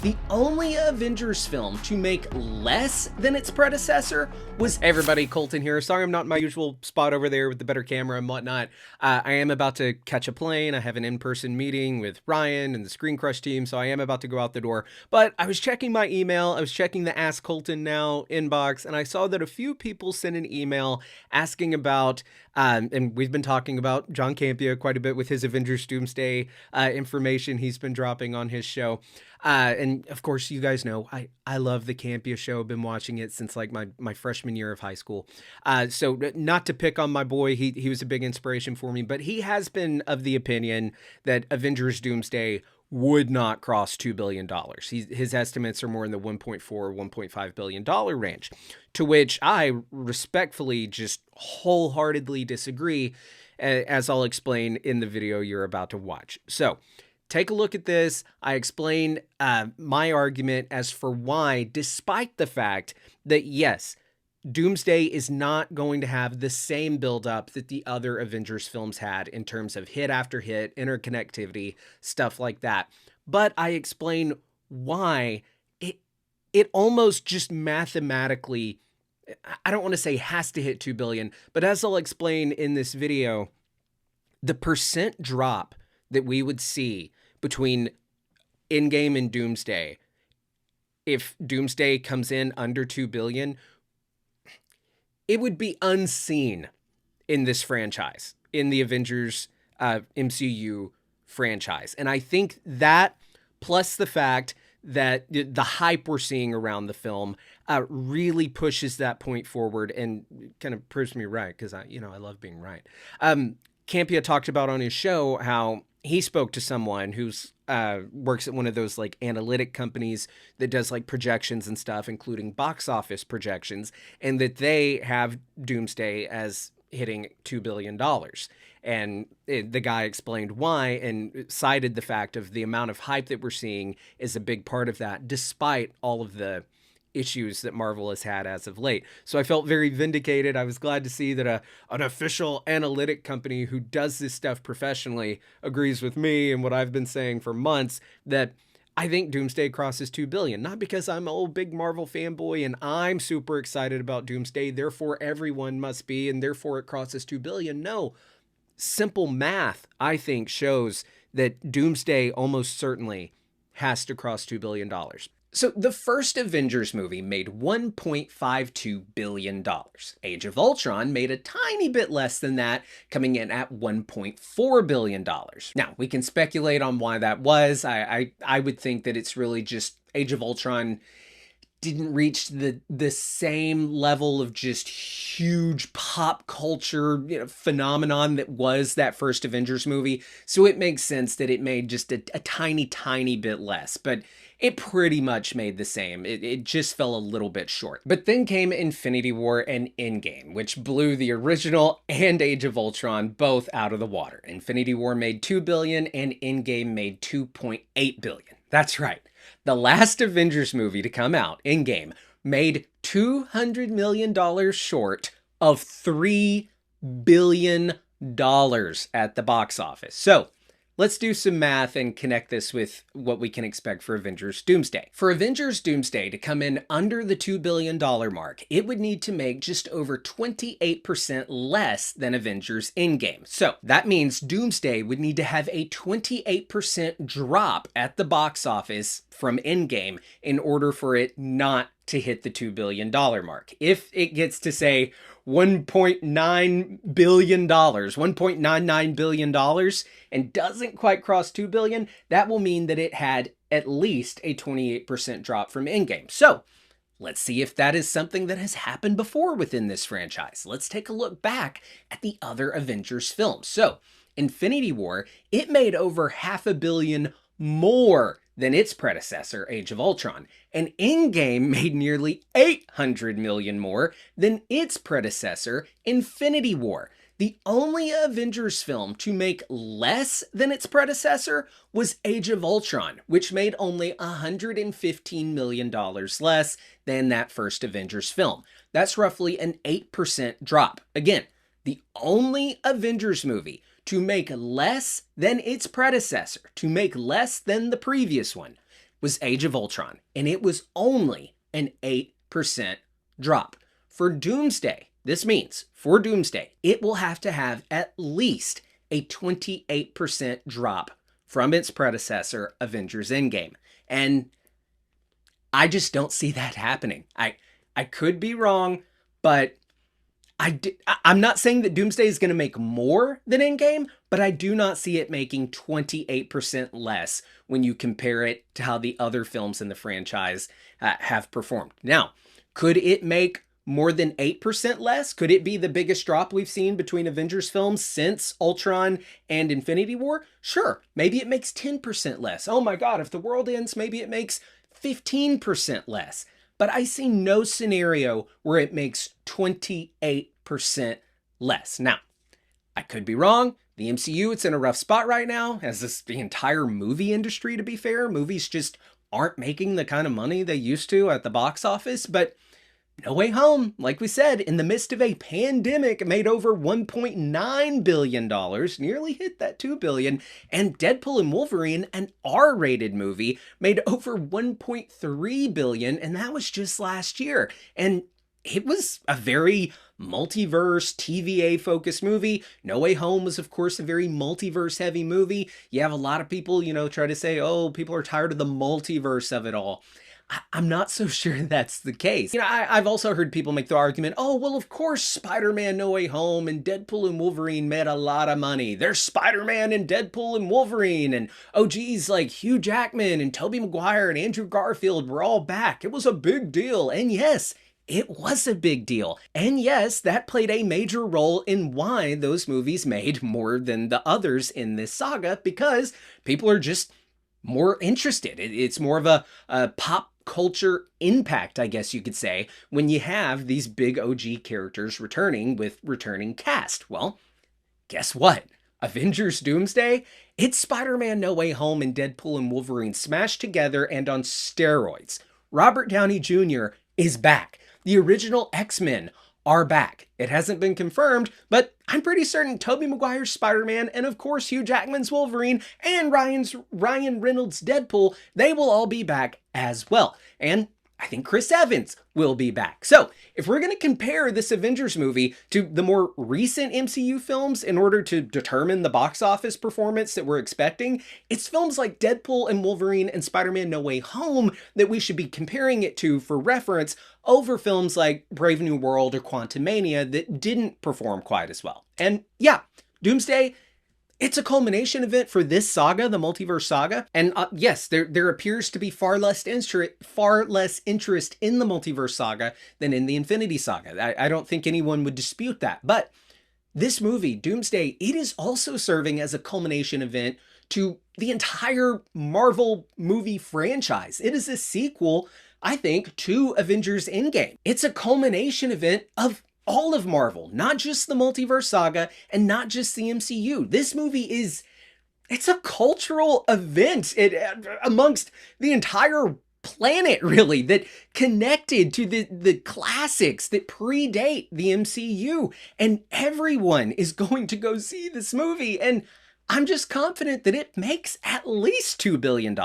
The only Avengers film to make less than its predecessor was... Hey everybody, Colton here. Sorry I'm not in my usual spot over there with the better camera and whatnot. I am about to catch a plane. I have an in-person meeting with Ryan and the Screen Crush team, so I am about to go out the door. But I was checking my email. I was checking the Ask Colton Now inbox, and I saw that a few people sent an email asking about, and we've been talking about John Campea quite a bit with his Avengers Doomsday information he's been dropping on his show. And of course, you guys know, I love the Campea show. I've been watching it since like my freshman year of high school. So not to pick on my boy, he was a big inspiration for me, but he has been of the opinion that Avengers Doomsday would not cross $2 billion. His estimates are more in the $1.4 or $1.5 billion range, to which I respectfully just wholeheartedly disagree, as I'll explain in the video you're about to watch. So take a look at this. I explain my argument as for why, despite the fact that, yes, Doomsday is not going to have the same buildup that the other Avengers films had in terms of hit after hit, interconnectivity, stuff like that. But I explain why it almost just mathematically, I don't want to say has to hit 2 billion, but as I'll explain in this video, the percent drop that we would see between Endgame and Doomsday, if Doomsday comes in under 2 billion, it would be unseen in this franchise, in the Avengers MCU franchise. And I think that, plus the fact that the hype we're seeing around the film really pushes that point forward and kind of proves me right, because I love being right. Campea talked about on his show how he spoke to someone who's works at one of those like analytic companies that does like projections and stuff, including box office projections, and that they have Doomsday as hitting $2 billion. And the guy explained why and cited the fact of the amount of hype that we're seeing is a big part of that, despite all of the issues that Marvel has had as of late. So I felt very vindicated. I was glad to see that an official analytic company who does this stuff professionally agrees with me and what I've been saying for months, that I think Doomsday crosses 2 billion. Not because I'm an old big Marvel fanboy and I'm super excited about Doomsday, therefore everyone must be, and therefore it crosses 2 billion. No, simple math, I think, shows that Doomsday almost certainly has to cross $2 billion. So the first Avengers movie made $1.52 billion. Age of Ultron made a tiny bit less than that, coming in at $1.4 billion. Now, we can speculate on why that was. I would think that it's really just Age of Ultron didn't reach the same level of just huge pop culture phenomenon that was that first Avengers movie. So it makes sense that it made just a tiny bit less. But it pretty much made the same. It just fell a little bit short. But then came Infinity War and Endgame, which blew the original and Age of Ultron both out of the water. Infinity War made $2 billion and Endgame made $2.8 billion. That's right. The last Avengers movie to come out, Endgame, made $200 million short of $3 billion at the box office. So let's do some math and connect this with what we can expect for Avengers Doomsday. For Avengers Doomsday to come in under the $2 billion mark, it would need to make just over 28% less than Avengers Endgame. So that means Doomsday would need to have a 28% drop at the box office from Endgame in order for it not to hit the $2 billion mark. If it gets to, say, $1.9 billion, $1.99 billion, and doesn't quite cross 2 billion, that will mean that it had at least a 28% drop from Endgame. So let's see if that is something that has happened before within this franchise. Let's take a look back at the other Avengers films. So Infinity War, it made over $500 million more than its predecessor, Age of Ultron, and Endgame made nearly $800 million more than its predecessor, Infinity War. The only Avengers film to make less than its predecessor was Age of Ultron, which made only $115 million less than that first Avengers film. That's roughly an 8% drop. Again, the only Avengers movie to make less than its predecessor, to make less than the previous one, was Age of Ultron, and it was only an 8% drop. For Doomsday, this means for Doomsday, it will have to have at least a 28% drop from its predecessor, Avengers Endgame. And I just don't see that happening. I could be wrong, but I'm not saying that Doomsday is going to make more than Endgame, but I do not see it making 28% less when you compare it to how the other films in the franchise have performed. Now, could it make more than 8% less? Could it be the biggest drop we've seen between Avengers films since Ultron and Infinity War? Sure, maybe it makes 10% less. Oh my God, if the world ends, maybe it makes 15% less. But I see no scenario where it makes 28% less. Now, I could be wrong. The MCU, it's in a rough spot right now, as is the entire movie industry, to be fair. Movies just aren't making the kind of money they used to at the box office, but No Way Home, like we said, in the midst of a pandemic, made over $1.9 billion, nearly hit that $2 billion, and Deadpool and Wolverine, an R-rated movie, made over $1.3 billion, and that was just last year. And it was a very multiverse, TVA-focused movie. No Way Home was, of course, a very multiverse-heavy movie. You have a lot of people, try to say, oh, people are tired of the multiverse of it all. I'm not so sure that's the case. I've also heard people make the argument, oh, well, of course, Spider-Man No Way Home and Deadpool and Wolverine made a lot of money. There's Spider-Man and Deadpool and Wolverine, and oh, geez, like Hugh Jackman and Tobey Maguire and Andrew Garfield were all back. It was a big deal. And yes, it was a big deal. And yes, that played a major role in why those movies made more than the others in this saga, because people are just more interested. It's more of a pop culture impact, I guess you could say, when you have these big OG characters returning with returning cast. Well, guess what? Avengers Doomsday? It's Spider-Man No Way Home and Deadpool and Wolverine smashed together and on steroids. Robert Downey Jr. is back. The original X-Men are back. It hasn't been confirmed, but I'm pretty certain Tobey Maguire's Spider-Man and of course Hugh Jackman's Wolverine and Ryan Reynolds' Deadpool, they will all be back as well. And I think Chris Evans will be back. So if we're going to compare this Avengers movie to the more recent MCU films in order to determine the box office performance that we're expecting, it's films like Deadpool and Wolverine and Spider-Man No Way Home that we should be comparing it to for reference over films like Brave New World or Quantumania that didn't perform quite as well. And yeah, Doomsday, it's a culmination event for this saga, the multiverse saga. And yes, there appears to be far less interest in the multiverse saga than in the Infinity Saga. I don't think anyone would dispute that. But this movie, Doomsday, it is also serving as a culmination event to the entire Marvel movie franchise. It is a sequel, I think, to Avengers Endgame. It's a culmination event of all of Marvel, not just the multiverse saga and not just the MCU. This movie it's a cultural event amongst the entire planet, really, that connected to the classics that predate the MCU. And everyone is going to go see this movie. And I'm just confident that it makes at least $2 billion.